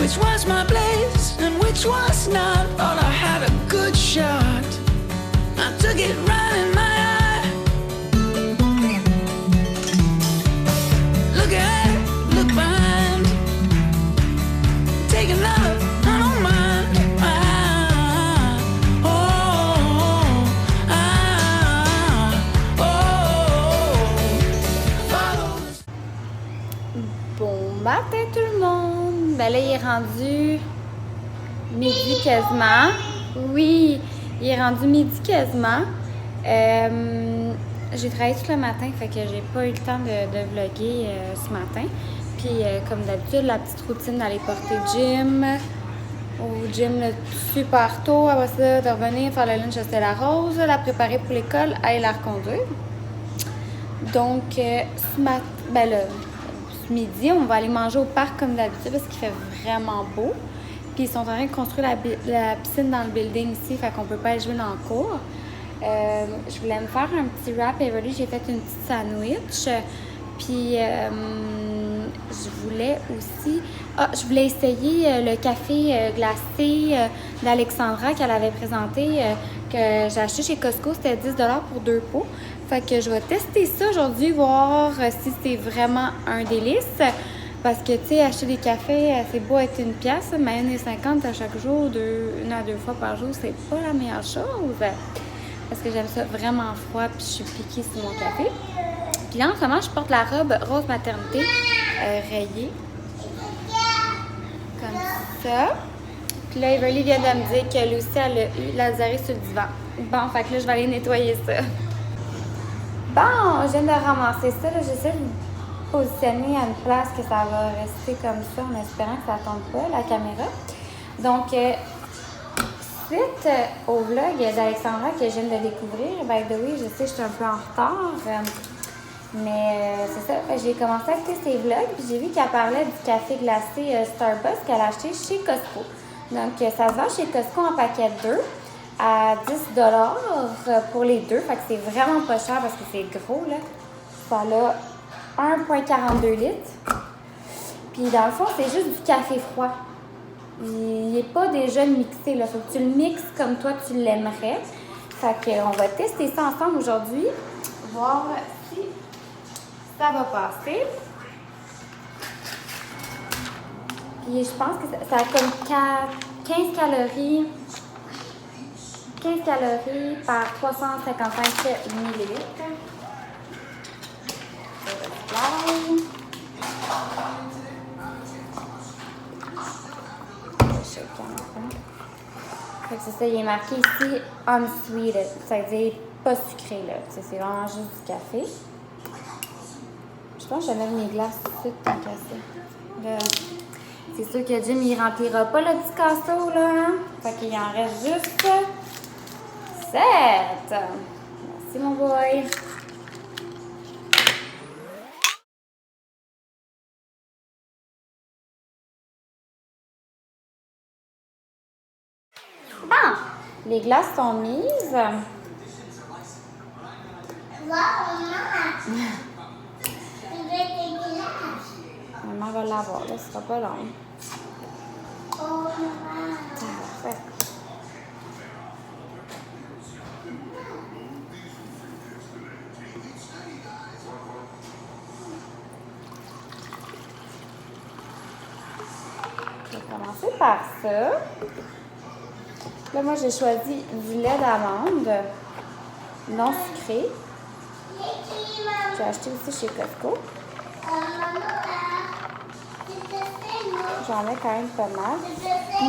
which was my place and which was not. Thought I had a good shot. I took it right in my eye. Look ahead, look behind. Take another, I don't mind. Bon matin tout le monde! Ben là, il est rendu midi quasiment. Oui, il est rendu midi quasiment. J'ai travaillé tout le matin, fait que j'ai pas eu le temps de vlogger ce matin. Puis comme d'habitude, la petite routine d'aller porter Jim au gym là, super tôt. Après ça, de revenir faire le lunch à Stella Rose, la préparer pour l'école, aller la reconduire. Donc, ce matin, ben là, ce midi, on va aller manger au parc comme d'habitude parce qu'il fait vraiment beau. Puis ils sont en train de construire la piscine dans le building ici, fait qu'on peut pas aller jouer dans le cours. Je voulais me faire un petit wrap Everly, j'ai fait une petite sandwich. Puis je voulais aussi... je voulais essayer le café glacé d'Alexandra qu'elle avait présenté, que j'ai acheté chez Costco. C'était 10$ pour 2 pots. Fait que je vais tester ça aujourd'hui, voir si c'est vraiment un délice. Parce que, tu sais, acheter des cafés, c'est beau être une pièce, mais 1,50 à chaque jour, une à deux fois par jour, c'est pas la meilleure chose. Parce que j'aime ça vraiment froid, puis je suis piquée sur mon café. Puis là, en ce moment, je porte la robe rose maternité rayée. Comme ça. Puis là, Everly vient de me dire que Lucie, elle a eu la diarrhée sur le divan. Bon, fait que là, je vais aller nettoyer ça. Bon, je viens de ramasser ça. J'essaie de me positionner à une place que ça va rester comme ça en espérant que ça ne tombe pas, la caméra. Donc, suite au vlog d'Alexandra que je viens de découvrir, by the way, je sais que je suis un peu en retard, mais c'est ça. J'ai commencé à écouter ses vlogs puis j'ai vu qu'elle parlait du café glacé Starbucks qu'elle a acheté chez Costco. Donc, ça se vend chez Costco en paquet de 2. À 10$ pour les deux. Fait que c'est vraiment pas cher parce que c'est gros, là. Ça a 1,42 litres. Puis dans le fond, c'est juste du café froid. Il n'est pas déjà mixé, là. Faut que tu le mixes comme toi tu l'aimerais. Fait qu'on va tester ça ensemble aujourd'hui. Voir si ça va passer. Puis je pense que ça a comme 15 calories. 15 calories par 355 millilitres. C'est ça, il est marqué ici unsweetened, ça veut dire pas sucré, là. C'est vraiment juste du café. Je pense que je vais mettre mes glaces tout de suite tant qu'à ça. C'est sûr que Jim, il remplira pas le petit casseau, là. Hein? Fait qu'il en reste juste 7. Merci, mon boy. Bon, les glaces sont mises. Wow, maman! Je veux des glaces. Maman va l'avoir, là, ce sera pas long. Oh, maman! Parfait. Je vais commencer par ça. Là, moi, j'ai choisi du lait d'amande non sucré. J'ai acheté aussi chez Costco. J'en ai quand même pas mal.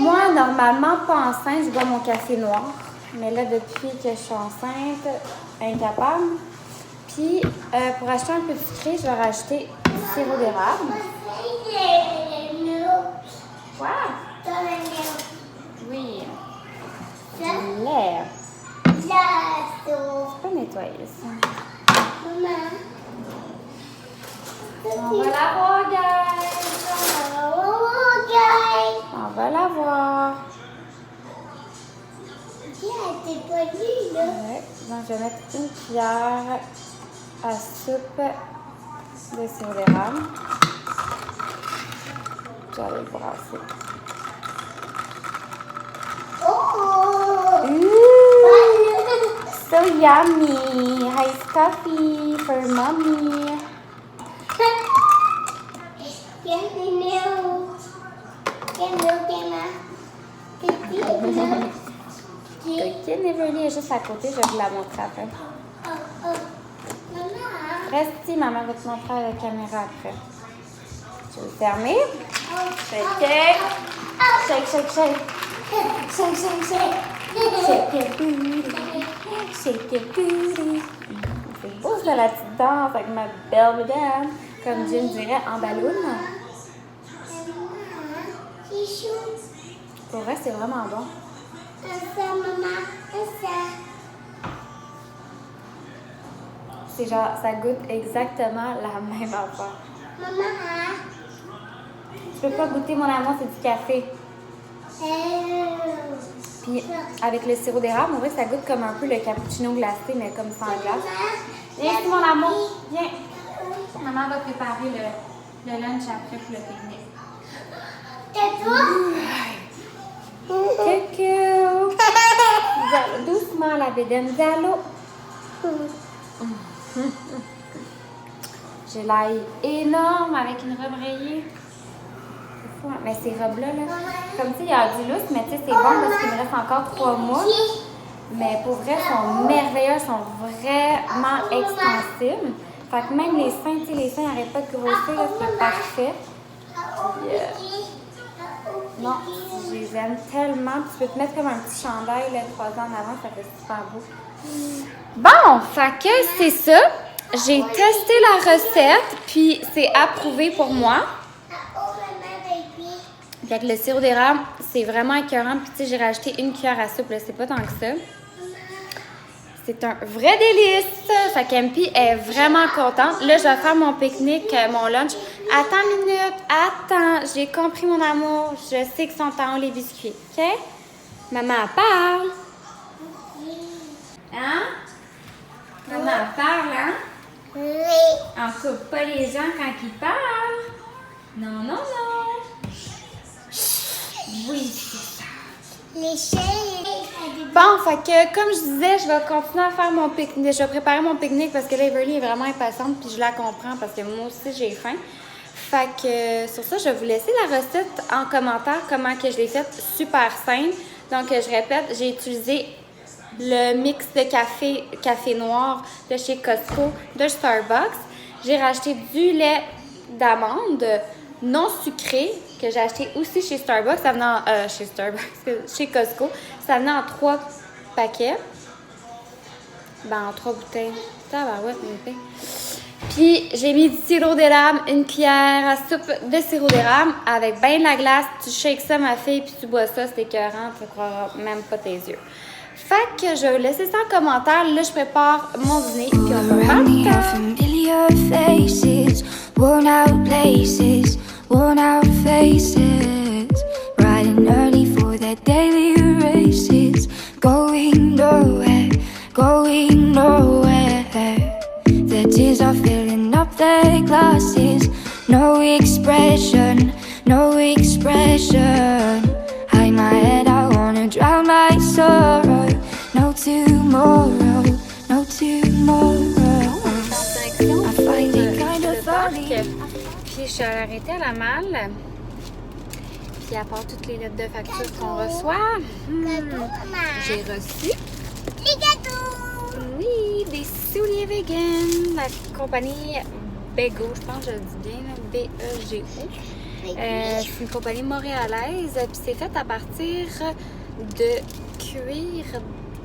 Moi, normalement, pas enceinte, je bois mon café noir. Mais là, depuis que je suis enceinte, incapable. Puis, pour acheter un peu de sucré, je vais racheter du sirop d'érable. Quoi? Oui. Du lait. C'est pas nettoyé, ça. On va la voir, guys. On va la voir. Ouais. Donc, je vais mettre une cuillère à soupe de sirop d'érable. Je vais aller le brasser. So yummy. Iced coffee for mommy. Coquine Everly est juste à côté, je vais vous la montrer après. Reste ici, maman va te montrer à la caméra après. Je vais le fermer. Shake it. Shake, shake, shake. Shake, shake, shake. Shake your booty. Shake your booty. C'est beau ça, la petite danse avec ma belle madame. Comme Jim dirait, en ballon. Pour vrai, c'est vraiment bon. C'est genre, ça goûte exactement la même affaire. Tu peux pas goûter mon amour, c'est du café. Puis avec le sirop d'érable, on voit que ça goûte comme un peu le cappuccino glacé, mais comme sans glace. Viens ici, mon amour. Viens. Maman va préparer le lunch après pour le pique-nique. Coucou. Doucement, la bédaine. Zalo. J'ai l'ail énorme avec une robe rayée. C'est fou, hein? Mais ces robes-là, là, comme tu sais, il y a du lousse, mais tu sais, c'est bon parce qu'il me reste encore 3 mois. Mais pour vrai, elles sont merveilleuses, sont vraiment extensibles. Fait que même les seins, tu sais, les seins n'arrêtent pas de grossir, là, c'est parfait. Non, je les aime tellement. Tu peux te mettre comme un petit chandail, là, 3 ans en avant, ça fait super beau. Bon, fait que c'est ça. J'ai testé la recette, puis c'est approuvé pour moi. Fait que le sirop d'érable, c'est vraiment écœurant. Puis tu sais, j'ai rajouté une cuillère à soupe, là, c'est pas tant que ça. C'est un vrai délice. Fait qu'Empi est vraiment contente. Là, je vais faire mon pique-nique, mon lunch. Attends une minute, attends. J'ai compris, mon amour. Je sais que sont en haut les biscuits, OK? Maman parle. Hein? Maman parle, hein? Oui. On coupe pas les gens quand ils parlent. Non, non, non. Oui, c'est ça. Les chaînes. Bon, fait que comme je disais, je vais continuer à faire mon pique-nique. Je vais préparer mon pique-nique parce que là, Everly est vraiment impatiente puis je la comprends parce que moi aussi, j'ai faim. Fait que sur ça, je vais vous laisser la recette en commentaire, comment que je l'ai faite, super simple. Donc, je répète, j'ai utilisé le mix de café noir de chez Costco, de Starbucks. J'ai racheté du lait d'amande non sucré que j'ai acheté aussi chez Starbucks. Ça venait chez Costco. Ça venait en 3 paquets. Ben, en 3 bouteilles. Ça va, ouais, c'est une Puis, j'ai mis du sirop d'érable, une cuillère à soupe de sirop d'érable avec ben de la glace. Tu shakes ça, ma fille, puis tu bois ça. C'est écœurant. Tu ne croiras même pas tes yeux. Fait que je vais vous laisser ça en commentaire. Là, je prépare mon dîner, puis on va faire plus tard. Worn out places, worn out faces, riding early for their daily races, going nowhere, going nowhere. Their tears are filling up their glasses, no expression, no expression. Hide my head, I wanna drown my sorrow. No tomorrow, no tomorrow. I find it kind of funny. Puis je suis arrêtée à la malle. Puis à part toutes les lettres de facture qu'on reçoit, j'ai reçu Les gâteaux. oui, des souliers vegan. La compagnie Bego, je pense que je le dis bien, B-E-G-O. C'est une compagnie montréalaise. Puis c'est fait à partir de cuir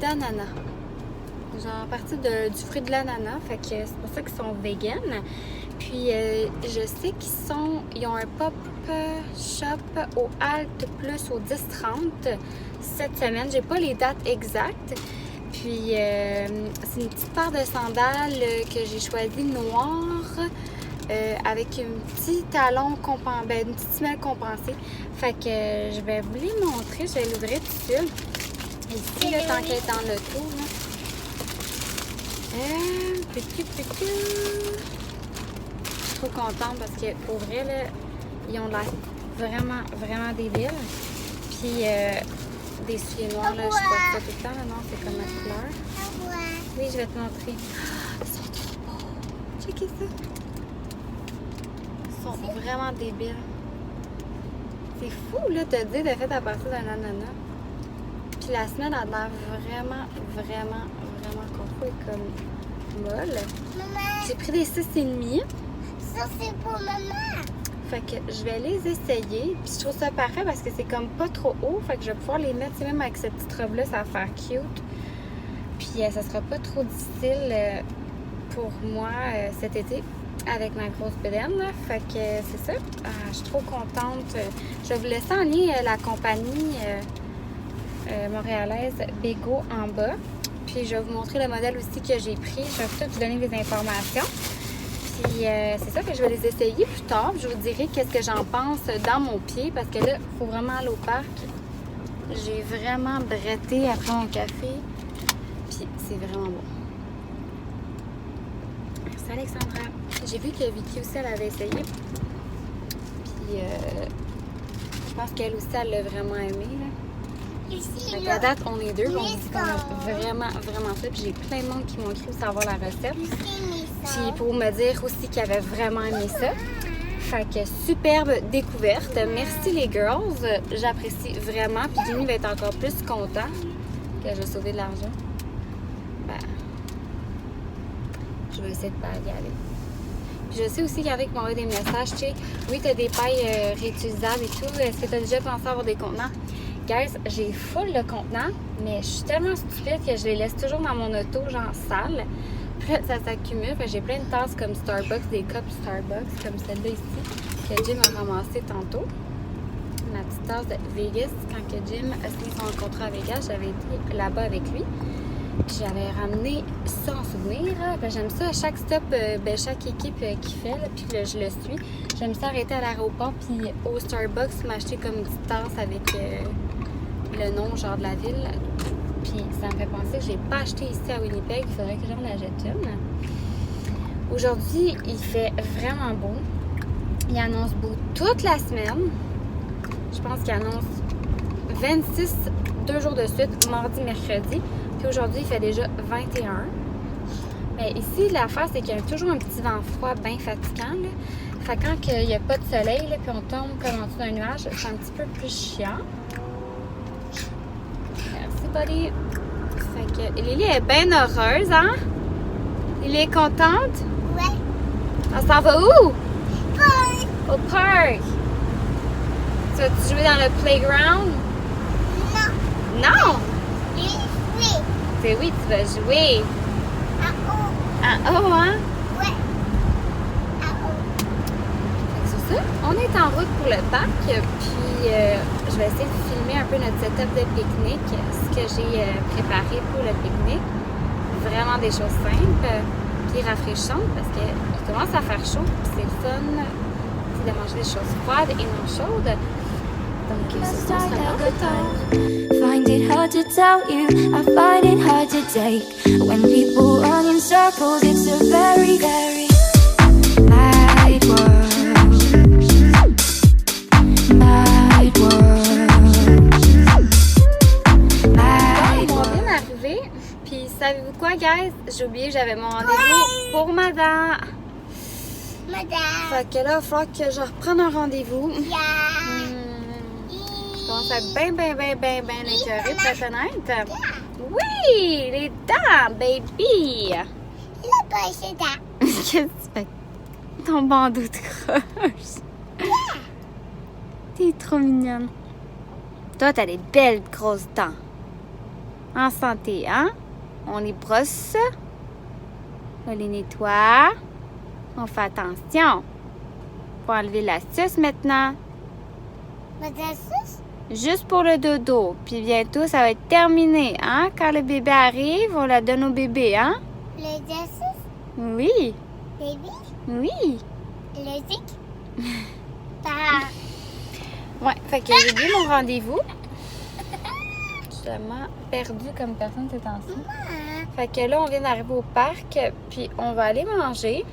d'ananas. Genre à partir du fruit de l'ananas, fait que c'est pour ça qu'ils sont vegan. Puis je sais ils ont un pop-shop au Alt Plus au 10-30 cette semaine. J'ai pas les dates exactes. Puis c'est une petite paire de sandales que j'ai choisi noire avec un petit talon une petite semelle compensée. Fait que je vais vous les montrer. Je vais l'ouvrir tout de suite. Ici, là, tant qu'elle est dans l'auto, là. Petit. Je suis trop contente parce que pour vrai, là, ils ont l'air vraiment, vraiment débiles. Puis des souliers noirs, là. Je porte ça tout le temps, là. Non, c'est comme ma couleur. Au revoir. Oui, je vais te montrer. Ils sont trop beaux. Checkez ça. Ils sont vraiment débiles. C'est fou, là, te dire de fait à partir d'un ananas. Puis la semelle a l'air vraiment confort et comme molle. Maman, J'ai pris des 6,5. ça c'est pour maman. Fait que je vais les essayer. Puis je trouve ça parfait parce que c'est comme pas trop haut. Fait que je vais pouvoir les mettre, tu sais, même avec cette petite robe-là, ça va faire cute. Puis ça sera pas trop difficile pour moi cet été avec ma grosse bedaine. Là. Fait que c'est ça. Je suis trop contente. Je vais vous laisser en lien la compagnie montréalaise Bego en bas. Puis je vais vous montrer le modèle aussi que j'ai pris. Je vais tout vous donner des informations. Puis c'est ça que je vais les essayer plus tard. Je vous dirai qu'est-ce que j'en pense dans mon pied parce que là, il faut vraiment aller au parc. J'ai vraiment bretté après mon café. Puis c'est vraiment bon. Merci Alexandra. J'ai vu que Vicky aussi, elle avait essayé. Puis je pense qu'elle aussi, elle l'a vraiment aimé. Là. Ici, Fait là. qu'à date, on est deux. On se dit qu'on a vraiment fait. Puis j'ai plein de monde qui m'ont écrit pour savoir la recette. Puis pour me dire aussi qu'ils avaient vraiment aimé ça. Fait que superbe découverte. Merci les girls. J'apprécie vraiment. Puis Jimmy va être encore plus content que j'ai sauvé de l'argent. Ben, je vais essayer de pas y aller. Puis je sais aussi qu'il y en a qui m'ont envoyé des messages. Tu sais, oui, tu as des pailles réutilisables et tout. Est-ce que tu as déjà pensé avoir des contenants? Guys, j'ai full le contenant, mais je suis tellement stupide que je les laisse toujours dans mon auto, genre sale. Puis là, ça s'accumule. J'ai plein de tasses comme Starbucks, des cups Starbucks, comme celle-là ici, que Jim a ramassé tantôt. Ma petite tasse de Vegas, quand que Jim a signé son contrat à Vegas, j'avais été là-bas avec lui. Puis j'avais ramené ça en souvenir. J'aime ça, à chaque stop, chaque équipe qui fait, là, puis je le suis. J'aime ça arrêter à l'aéroport, puis au Starbucks, m'acheter comme une petite tasse avec le nom genre de la ville. Puis ça me fait penser que je n'ai pas acheté ici à Winnipeg. Il faudrait que j'en achète une. Aujourd'hui, il fait vraiment beau. Il annonce beau toute la semaine. Je pense qu'il annonce 26, 2 jours de suite, mardi, mercredi. Puis aujourd'hui, il fait déjà 21. Mais ici, l'affaire, c'est qu'il y a toujours un petit vent froid bien fatigant. Là. Fait que quand il n'y a pas de soleil, là, puis on tombe comme en dessous d'un nuage, c'est un petit peu plus chiant. Merci, buddy. Fait que Lily est bien heureuse, hein? Lily est contente? Ouais. On s'en va où? Bye. Au parc. Tu vas-tu jouer dans le playground? Non. Non! Oui. C'est oui, tu vas jouer. Ah oh. En haut, hein? Ouais. Ah oh. Fait que c'est ça. On est en route pour le parc, puis je vais essayer de filmer un peu notre setup de pique-nique, ce que j'ai préparé pour le pique-nique. Vraiment des choses simples, puis rafraîchissantes, parce qu'il commence à faire chaud, puis c'est le fun de manger des choses froides et non chaudes. Donc, c'est ça, c'est un peu tard. Find it hard to tell you, I find it hard to take. When people run in circles, it's a very, very mad world. Mad world. Mad On world. vient d'arriver, puis savez-vous quoi, guys? J'ai oublié, j'avais mon rendez-vous pour ma dent. Madame. Fait que là, il va falloir que je reprenne un rendez-vous. Yeah. Je commence à être bien écœurée, pour être honnête. Oui, les dents, baby! Le président. Qu'est-ce que tu fais? Ton bandeau de croche. T'es trop mignonne. Toi, t'as des belles grosses dents. En santé, hein? On les brosse. On les nettoie. On fait attention. Faut enlever la suce maintenant. Madame Sus. Juste pour le dodo. Puis bientôt, ça va être terminé, hein? Quand le bébé arrive, on la donne au bébé, hein? Le Sus. Oui, Baby. oui. Le Zik. Ah. Ouais, fait que j'ai oublié mon rendez-vous. Je suis tellement perdue comme personne ces temps-ci. Fait que là, on vient d'arriver au parc, puis on va aller manger.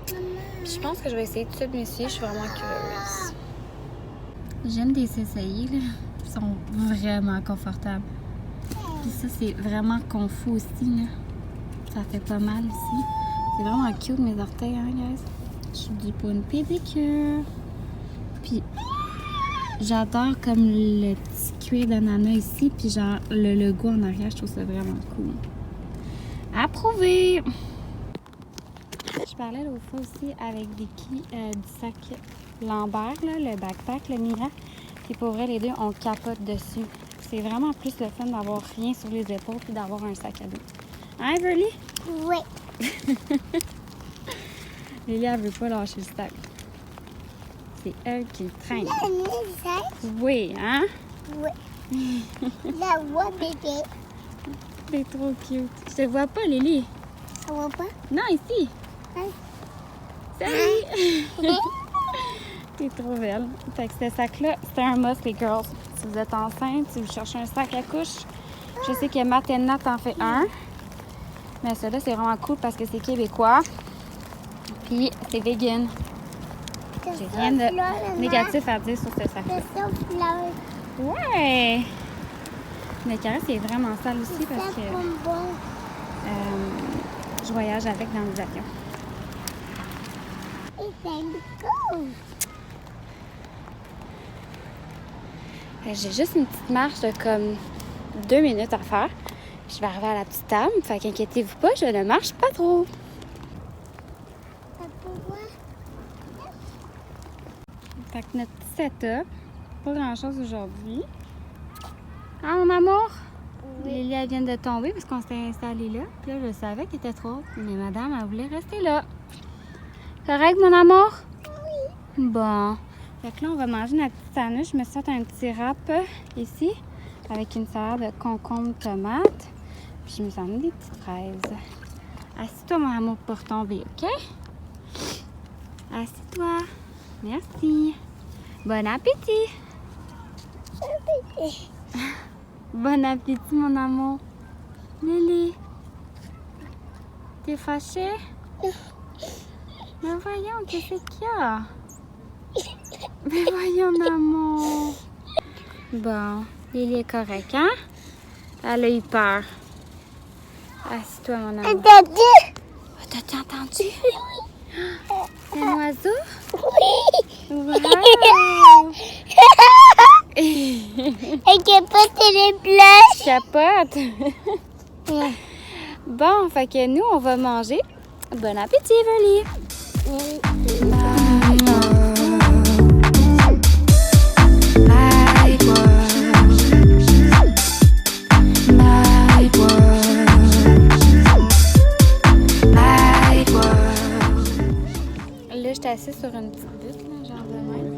Puis je pense que je vais essayer tout ça de m'essuyer. Je suis vraiment curieuse. J'aime des essayer, là. Ils sont vraiment confortables. Puis ça, c'est vraiment confus aussi, là. Ça fait pas mal ici. C'est vraiment cute, mes orteils, hein, guys? Je suis pour une pédicure. Puis, j'adore comme le petit cuir d'ananas ici. Puis, genre, le logo en arrière, je trouve ça vraiment cool. Approuvé! Je parlais l'autre fois aussi avec Vicky du sac Lambert, là, le backpack, le Mira. Puis pour vrai, les deux, on capote dessus. C'est vraiment plus le fun d'avoir rien sur les épaules puis d'avoir un sac à dos. Hein, Everly? Oui. Lily, elle veut pas lâcher le sac. C'est elle qui le traîne. Le sac? Oui, hein? Oui. La voix bébé. C'est trop cute. Je te vois pas, Lily. Ça va pas? Non, ici. Hein? Salut! T'es trop belle. Fait que ce sac-là, c'était un must, les girls. Si vous êtes enceinte, si vous cherchez un sac à couche, je sais que Matt et Nat en fait un. Mais celui-là, c'est vraiment cool parce que c'est québécois. Puis, c'est vegan. J'ai rien de négatif à dire sur ce sac-là. C'est ça, fleur. Ouais! Mais carré, c'est vraiment sale aussi parce que je voyage avec dans les avions. J'ai juste une petite marche de comme 2 minutes à faire. Je vais arriver à la petite table. Fait qu'inquiétez-vous pas, je ne marche pas trop. Fait que notre petit setup, pas grand-chose aujourd'hui. Ah, mon amour? Oui. Lily, elle vient de tomber parce qu'on s'était installé là. Puis là, je savais qu'elle était trop haute. Mais madame, elle voulait rester là. Correct, mon amour? Oui. Bon. Fait que là, on va manger notre petite sandwich. Je me suis fait un petit wrap ici avec une salade de concombre, tomate. Puis je me suis amené des petites fraises. Assis-toi, mon amour, pour tomber, OK? Assis-toi. Merci. Bon appétit. Bon appétit, mon amour. Lily. T'es fâchée? Mais voyons, qu'est-ce qu'il y a? Mais voyons, maman. Bon, Lily est correcte, hein? Elle a eu peur. Assis-toi, mon amour. Entendu? Oh, t'as-tu entendu? C'est un oiseau? Oui. Wow! Elle capote les blanches. Capote. Bon, fait que nous, on va manger. Bon appétit, Everly. Là, je suis assise sur une petite butte, là, genre de même.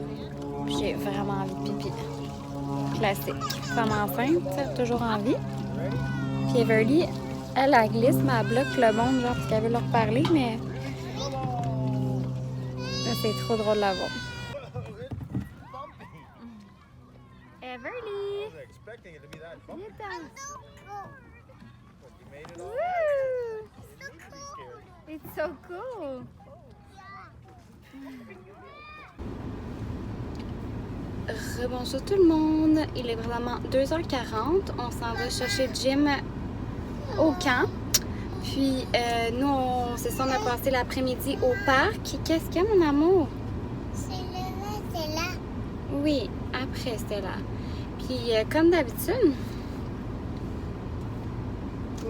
Puis j'ai vraiment envie de pipi. Classique. Femme enceinte, t'as toujours envie. Puis Everly, elle glisse, mais elle bloque le monde, genre, parce qu'elle veut leur parler, mais là, c'est trop drôle de la voir. Everly! Woo! It's so cool! Rebonjour tout le monde, il est vraiment 2h40, on s'en va chercher Jim au camp. Puis nous, c'est ça, on a passé l'après-midi au parc. Qu'est-ce qu'il y a, mon amour? C'est là. Oui, après Stella. Puis comme d'habitude,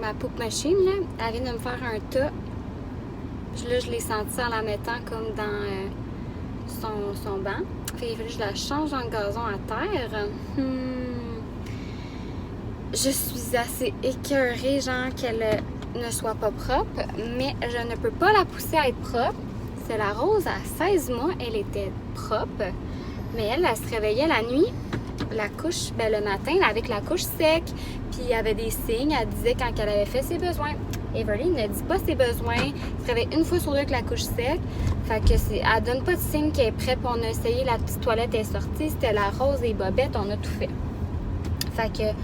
ma poupe machine, là, elle vient de me faire un tas. Puis là, je l'ai senti en la mettant comme dans son banc. Fait qu'il fallait que je la change dans le gazon à terre. Je suis assez écœurée, genre, qu'elle ne soit pas propre, mais je ne peux pas la pousser à être propre. C'est la Rose à 16 mois, elle était propre, mais elle se réveillait la nuit, la couche, le matin, avec la couche sec, puis il y avait des signes, elle disait quand elle avait fait ses besoins. Everly ne dit pas ses besoins, elle se réveille une fois sur deux avec la couche sec, fait que elle donne pas de signe qu'elle est prête, puis on a essayé, la petite toilette est sortie, c'était la Rose et Bobette, on a tout fait. Fait que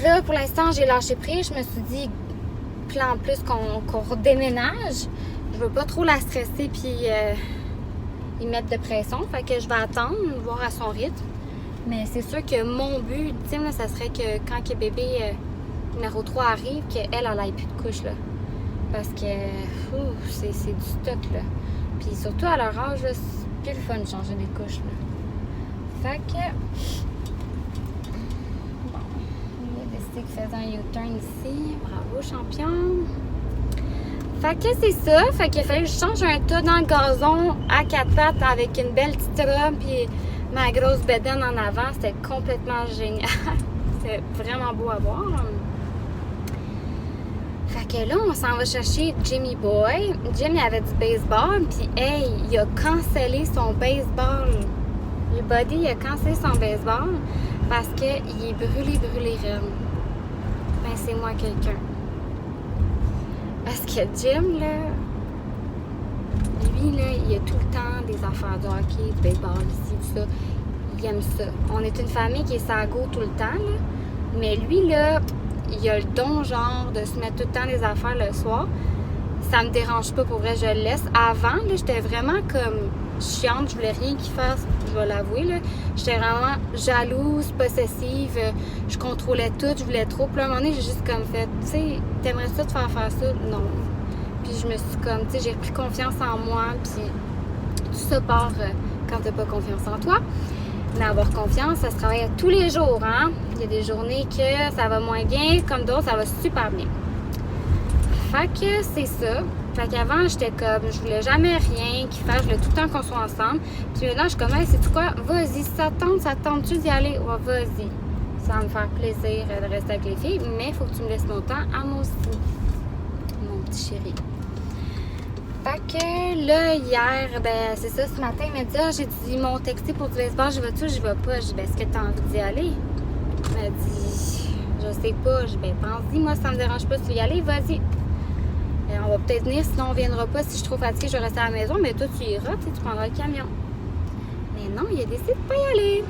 là, pour l'instant, j'ai lâché prise, je me suis dit, puis en plus qu'on redéménage, je veux pas trop la stresser puis y mettre de pression. Fait que je vais attendre, voir à son rythme. Mais c'est sûr que mon but ultime, là, ça serait que quand que bébé numéro 3 arrive, qu'elle, elle ait plus de couches, là. Parce que c'est du stock, là. Puis surtout à leur âge, là, c'est plus le fun de changer des couches, là. Fait que... Bon, il a décidé qu'il faisait un U-turn ici. Bravo, champion! Fait que c'est ça. Fait qu'il fallait que je change un tas dans le gazon à 4 pattes avec une belle petite robe puis ma grosse bedaine en avant. C'était complètement génial. C'était vraiment beau à voir. Fait que là, on s'en va chercher Jimmy Boy. Jim, il avait du baseball, puis hey, il a cancellé son baseball. Le body, il a cancellé son baseball parce qu'il est brûlé raide. Ben, c'est moi quelqu'un. Parce que Jim, là, lui, là, il a tout le temps des affaires de hockey, de baseball, ici, tout ça. Il aime ça. On est une famille qui est sur la go tout le temps, là. Mais lui, là, il a le don, genre, de se mettre tout le temps des affaires le soir. Ça me dérange pas, pour vrai, je le laisse. Avant, là, j'étais vraiment comme chiante, je voulais rien qu'il fasse, je vais l'avouer, là. J'étais vraiment jalouse, possessive, je contrôlais tout, je voulais trop. Puis à un moment donné, j'ai juste comme fait, tu sais, t'aimerais ça te faire ça? Non. Puis je me suis comme, tu sais, j'ai pris confiance en moi, puis tout ça part quand t'as pas confiance en toi. Mais avoir confiance, ça se travaille tous les jours, hein. Il y a des journées que ça va moins bien, comme d'autres, ça va super bien. Fait que c'est ça. Fait qu'avant, j'étais comme, je voulais jamais rien qu'il fasse, je voulais tout le temps qu'on soit ensemble. Puis maintenant, je suis comme, hey, sais-tu quoi? Vas-y, ça tente-tu d'y aller? Ouais, vas-y. Ça va me faire plaisir de rester avec les filles, mais il faut que tu me laisses mon temps à moi aussi, mon petit chéri. Fait que là, hier, ben c'est ça, ce matin, il m'a dit, j'ai dit, ils m'ont texté pour du baseball, je vais-tu, je vais pas. Je dis, ben, est-ce que tu as envie d'y aller? Il m'a dit, je sais pas. Je dis, ben, pense-y, moi, ça me dérange pas si tu veux y aller, vas-y. On va peut-être venir, sinon on viendra pas. Si je suis trop fatiguée, je vais rester à la maison, mais toi, tu iras, tu prendras le camion. Mais non, il a décidé de pas y aller.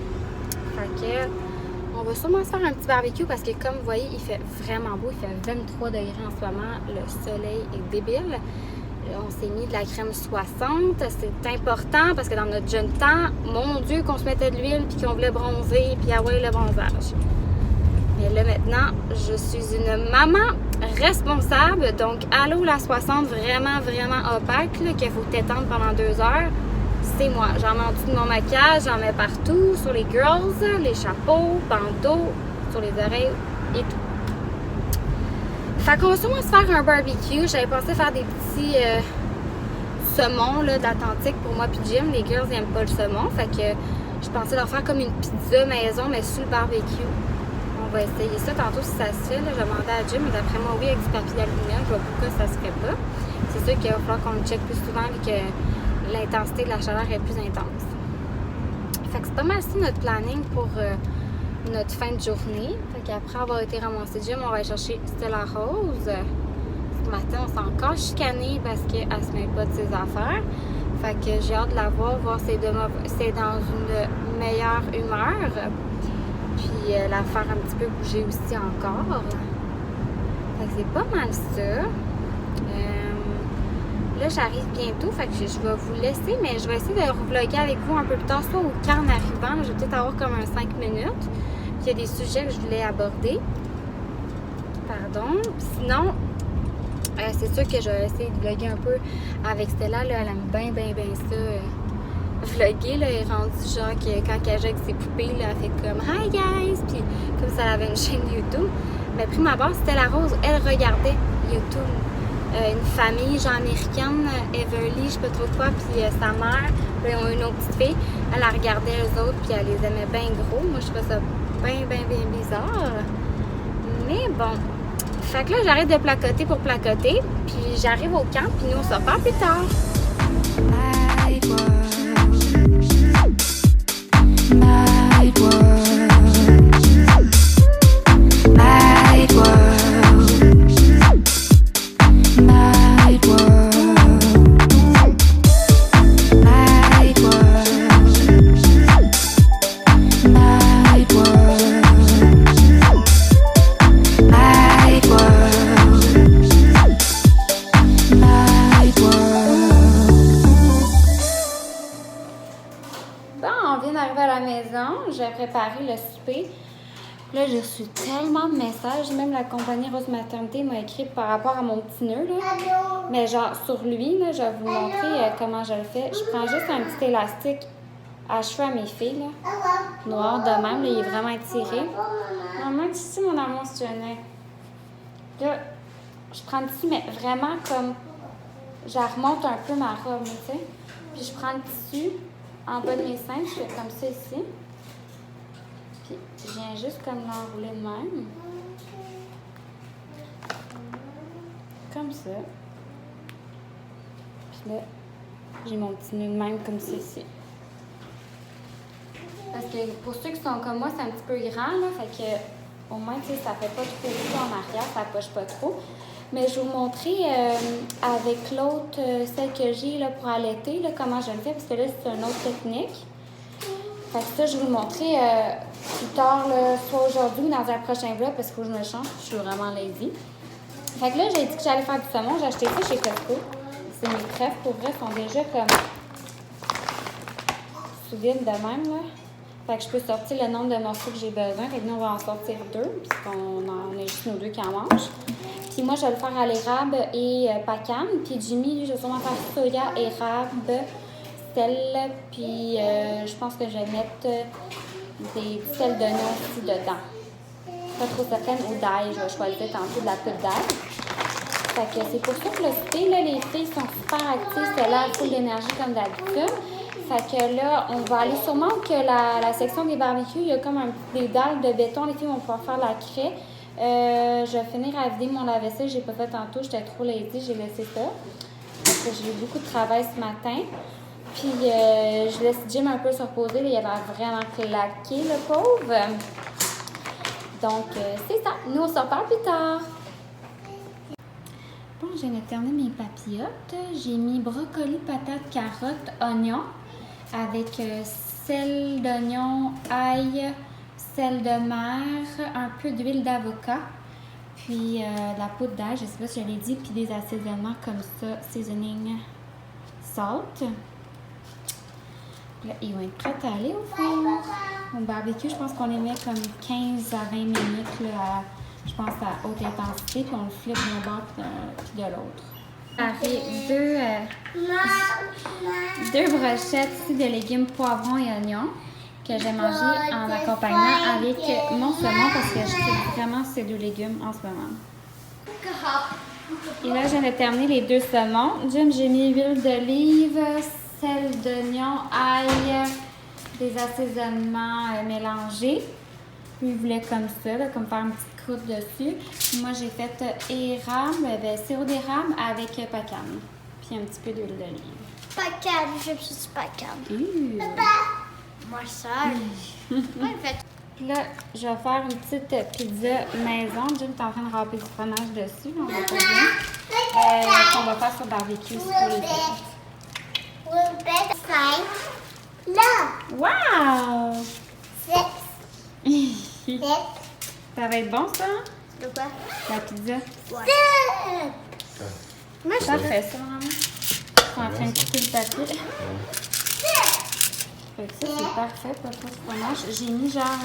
Fait que, on va sûrement se faire un petit barbecue parce que, comme vous voyez, il fait vraiment beau. Il fait 23 degrés en ce moment. Le soleil est débile. On s'est mis de la crème 60. C'est important parce que dans notre jeune temps, mon Dieu, qu'on se mettait de l'huile puis qu'on voulait bronzer puis avoir le bronzage. Mais là, maintenant, je suis une maman responsable. Donc, allô, la 60, vraiment, vraiment opaque, qu'il faut t'étendre pendant 2 heures. C'est moi. J'en mets en dessous de mon maquillage, j'en mets partout, sur les girls, les chapeaux, bandeaux, sur les oreilles et tout. Fait qu'on va sûrement se faire un barbecue. J'avais pensé faire des petits saumons là, d'Atlantique pour moi puis Jim. Les girls n'aiment pas le saumon. Fait que je pensais leur faire comme une pizza maison, mais sur le barbecue. On va essayer ça tantôt si ça se fait. Là, je demandais à Jim, mais d'après moi, oui, avec du papier d'aluminium. Je vois pourquoi ça se fait pas. C'est sûr qu'il va falloir qu'on le check plus souvent vu que l'intensité de la chaleur est plus intense. Fait que c'est pas mal ça notre planning pour notre fin de journée. Fait qu'après avoir été ramassé Jim, on va aller chercher Stella Rose. Ce matin, on s'est encore chicané parce qu'elle se met pas de ses affaires. Fait que j'ai hâte de la voir si c'est dans une meilleure humeur. Puis la faire un petit peu bouger aussi encore. Fait que c'est pas mal ça. Là, j'arrive bientôt, fait que je vais vous laisser, mais je vais essayer de vlogger avec vous un peu plus tard, soit au camp en arrivant. Je vais peut-être avoir comme un 5 minutes. Puis il y a des sujets que je voulais aborder. Pardon. Sinon, c'est sûr que je vais essayer de vlogger un peu avec Stella. Là, elle aime bien ça. Vlogger, là, elle est rendue genre que quand elle joue avec ses poupées, là, elle fait comme « Hi guys! » Puis comme ça, elle avait une chaîne YouTube. Mais prime abord, Stella Rose, elle regardait YouTube. Une famille genre américaine, Everly, je sais pas trop quoi, puis sa mère, puis ils ont une autre petite fille. Elle la regardait eux autres, puis elle les aimait bien gros. Moi, je trouvais ça bien bizarre. Mais bon. Fait que là, j'arrête de placoter pour placoter, puis j'arrive au camp, puis nous, on se reparle plus tard. Night world. Night world. Night world. Night world. Night world. Night world. Night world. Night world. Bon, on vient d'arriver à la maison. Je vais préparer le souper. Là, j'ai reçu tellement de messages. Même la compagnie Rose Maternité m'a écrit par rapport à mon petit nœud. Là. Mais genre, sur lui, là, je vais vous montrer comment je le fais. Je prends juste un petit élastique à cheveux à mes filles, là. Noir de même, là, il est vraiment étiré. Maman, tu sais, mon amour, si tu venais. Là, je prends le tissu, mais vraiment comme... Je remonte un peu ma robe, tu sais. Puis je prends le tissu en bas de mes seins, je fais comme ça ici. Puis je viens juste comme l'enrouler de même. Comme ça. Puis là, j'ai mon petit nœud de même comme ça ici. Parce que pour ceux qui sont comme moi, c'est un petit peu grand, là. Fait que au moins, tu sais, ça fait pas trop de en arrière, ça poche pas trop. Mais je vais vous montrer avec l'autre, celle que j'ai là, pour allaiter, là, comment je le fais, parce que là, c'est une autre technique. Fait que ça, je vais vous le montrer plus tard, là, soit aujourd'hui ou dans un prochain vlog, parce qu'il faut que je me change, je suis vraiment lazy. Fait que là, j'ai dit que j'allais faire du saumon, j'ai acheté ça chez Costco. C'est mes trèfles, pour vrai, sont déjà comme sous vide de même, là. Fait que je peux sortir le nombre de morceaux que j'ai besoin. Fait que nous, on va en sortir 2, puisqu'on en a juste nous 2 qui en mangent. Puis moi, je vais le faire à l'érable et pacane. Puis Jimmy, lui, je vais sûrement faire soya, érable, sel. Puis je pense que je vais mettre des sels d'oignon aussi dedans. Pas trop certaine, ou d'ail. Je vais choisir tantôt de la poudre d'ail. Fait que c'est pour ça que le souper, là, les filles sont super actives. C'est là, full d'énergie comme d'habitude. Fait que là, on va aller sûrement que la section des barbecues, il y a comme des dalles de béton. Les filles vont pouvoir faire la craie. Je vais finir à vider mon lave-vaisselle. J'ai pas fait tantôt, j'étais trop lazy, j'ai laissé ça. Parce que j'ai eu beaucoup de travail ce matin. Puis je laisse Jim un peu se reposer. Là, il a l'air vraiment claqué, le pauvre. Donc, c'est ça. Nous, on se reparle plus tard. Bon, je viens de terminer mes papillotes. J'ai mis brocoli, patates, carottes, oignons avec sel d'oignon, ail, sel de mer, un peu d'huile d'avocat, puis de la poudre d'ail, je sais pas si je l'ai dit, puis des assaisonnements comme ça, seasoning salt. Là, ils vont être prêts à aller au four. Au barbecue, je pense qu'on les met comme 15 à 20 minutes, là, je pense à haute intensité, puis on le flippe d'un bord puis de l'autre. J'avais deux brochettes ici de légumes poivrons et oignons que j'ai mangé en accompagnement avec mon saumon parce que je trouve vraiment ces 2 légumes en ce moment. Et là, je viens de terminer les 2 saumons. Jim, j'ai mis huile d'olive, sel d'oignon, ail, des assaisonnements mélangés. Lui, il voulait comme ça, là, comme faire une petite croûte dessus. Moi, j'ai fait érable, sirop d'érable avec pacane. Puis un petit peu d'huile d'olive. Pacane, je suis pacane. Papa! Moi, ça. Puis là, je vais faire une petite pizza maison. Jim est en train de râper du fromage dessus. On va pas qu'on va faire sur barbecue pour les filles. 5. Là! Wow! 6. 7. Ça va être bon, ça? De quoi? La pizza. 7. Moi, je fait ça, maman. Je suis en train de couper le papier. Fait que ça, c'est parfait pour faire ce fromage. J'ai mis genre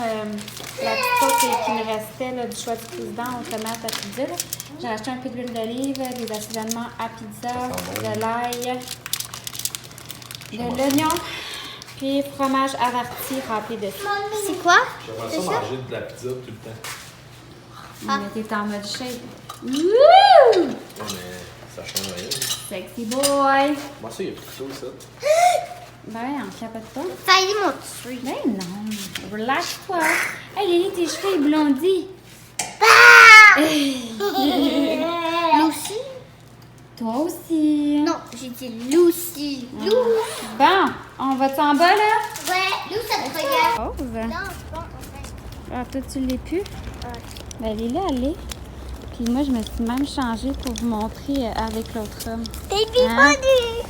la petite sauce qui me restait là, du choix du président aux tomates à pizza. J'ai acheté un peu d'huile d'olive, des assaisonnements à pizza, de l'ail, de l'oignon, puis fromage averti rempli dessus. C'est quoi? J'aimerais ça manger de la pizza tout le temps. Mais t'es en mode shape. Wouh! Ouais, mais ça change rien. Sexy boy! Moi, ça, il y a plus tôt, ça. Ben, on capote pas. Failli mon truc. Ben non, relaxe-toi. Hey Lily, tes cheveux ils blondis. Lucy? Toi aussi. Non, j'ai dit Lucy. Lou. Bon, on va-tu en bas là? Ouais, Lou, ça te regarde. Pause. Non, c'est bon, en fait. Ah, toi, tu l'es plus? Ben, Lily, elle l'est. Puis moi, je me suis même changée pour vous montrer avec l'autre homme. Baby Hein? body.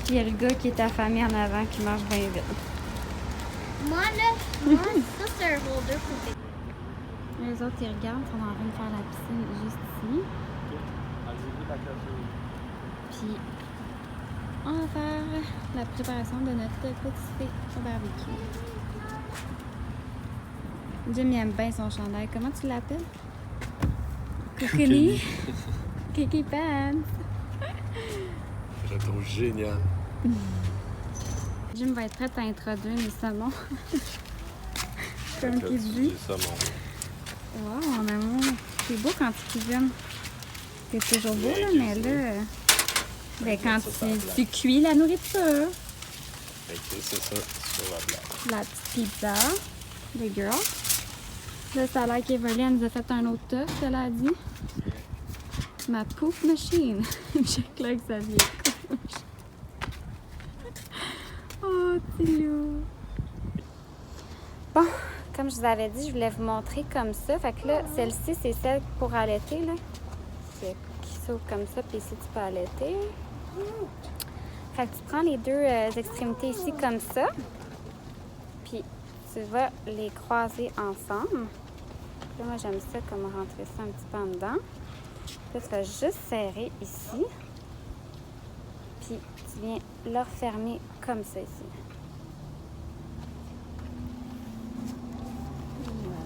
Puis il y a le gars qui est affamé en avant qui marche bien vite. Moi, là, ça, c'est un holder pour tes. Les autres, ils regardent, ils sont en train de faire la piscine juste ici. Puis, on va faire la préparation de notre petit thé au barbecue. Jim, il aime bien son chandail. Comment tu l'appelles? Kukuni? Kiki Pants. Je le trouve génial. Jim va être prêt à introduire les saumons. Comme qu'il dit. C'est ça, mon. Wow, mon amour. C'est beau quand tu cuisines. C'est toujours beau, là, mais là... Ben, quand tu cuis la nourriture. Fait que c'est ça, sur la blague. La petite pizza. Les girls. Là, ça a l'air qu'Everly, elle nous a fait un autre toast, elle a dit. Ma poop machine. J'ai clair que ça vient. Oh, c'est lourd. Bon, comme je vous avais dit, je voulais vous montrer comme ça. Fait que là, celle-ci, c'est celle pour allaiter, là. C'est qui s'ouvre comme ça, puis ici, tu peux allaiter. Fait que tu prends les deux extrémités ici comme ça. Puis tu vas les croiser ensemble. Là, moi, j'aime ça comme rentrer ça un petit peu en dedans. Là, tu vas juste serrer ici. Puis tu viens le refermer comme ça ici.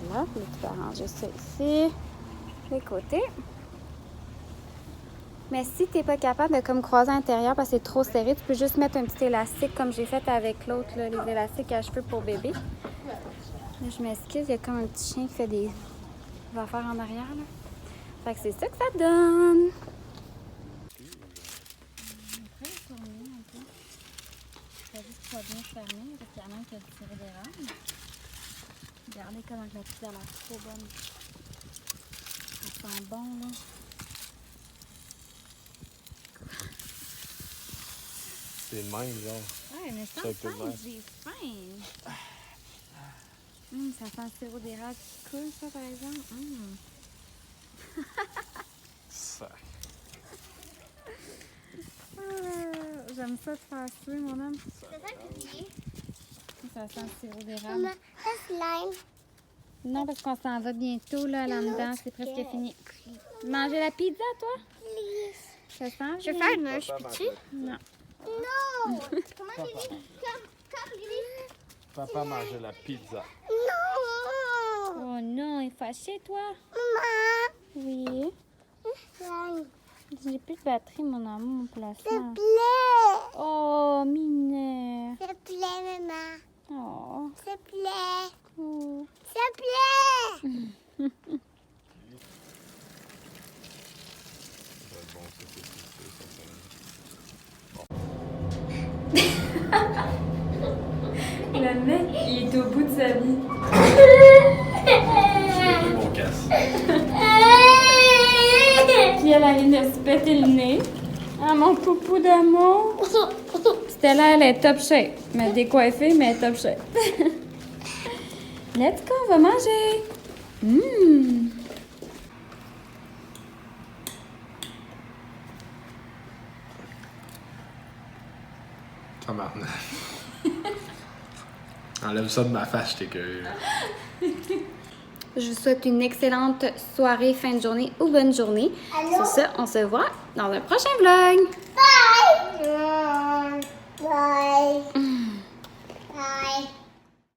Voilà. Puis tu peux arranger ça ici. Les côtés. Mais si tu n'es pas capable de comme croiser à l'intérieur parce que c'est trop serré, tu peux juste mettre un petit élastique comme j'ai fait avec l'autre, les élastiques à cheveux pour bébé. Là, je m'excuse, il y a comme un petit chien qui fait des affaires en arrière. Là. Fait que c'est ça que ça donne. Après, le tourner un peu. Il faut juste que ça soit bien fermé parce qu'il y en a un qui a tiré des rames. Regardez comment la pizza a l'air trop bonne. Elle sent bon, là. C'est le même, genre. Ouais, mais sans Ça peut faim, être. j'ai faim. Ça sent le sirop d'érable qui coule, ça, par exemple. Ça. J'aime ça de faire suer, mon homme. C'est ça que tu dis? Ça sent le sirop d'érable. Maman, la slime. Non, parce qu'on s'en va bientôt, là dedans. C'est presque fini. Manger la pizza, toi? Please. Ça sent Je vais bien? faire une manche, peux-tu? Non. Non! Comment tu dis? Comme Lily? Papa mangeait la pizza. Non! Oh non, il est fâché, toi? Maman! Oui. Slime. J'ai plus de batterie, mon amour, mon S'il placement. te plaît! Oh, minet. S'il te plaît, maman. Oh. S'il te plaît. Oh. S'il te plaît. Bon, ça, Le mec, il est au bout de sa vie. c'est mon casse. Puis elle vient de se péter le nez. Ah, mon poupou d'amour. Stella, elle est top shape. Mais décoiffée, mais top shape. Let's go, on va manger. Tabarnak. Enlève ça de ma face, j'étais curieux. Je vous souhaite une excellente soirée, fin de journée ou bonne journée. Sur ce, on se voit dans un prochain vlog. Bye. Bye.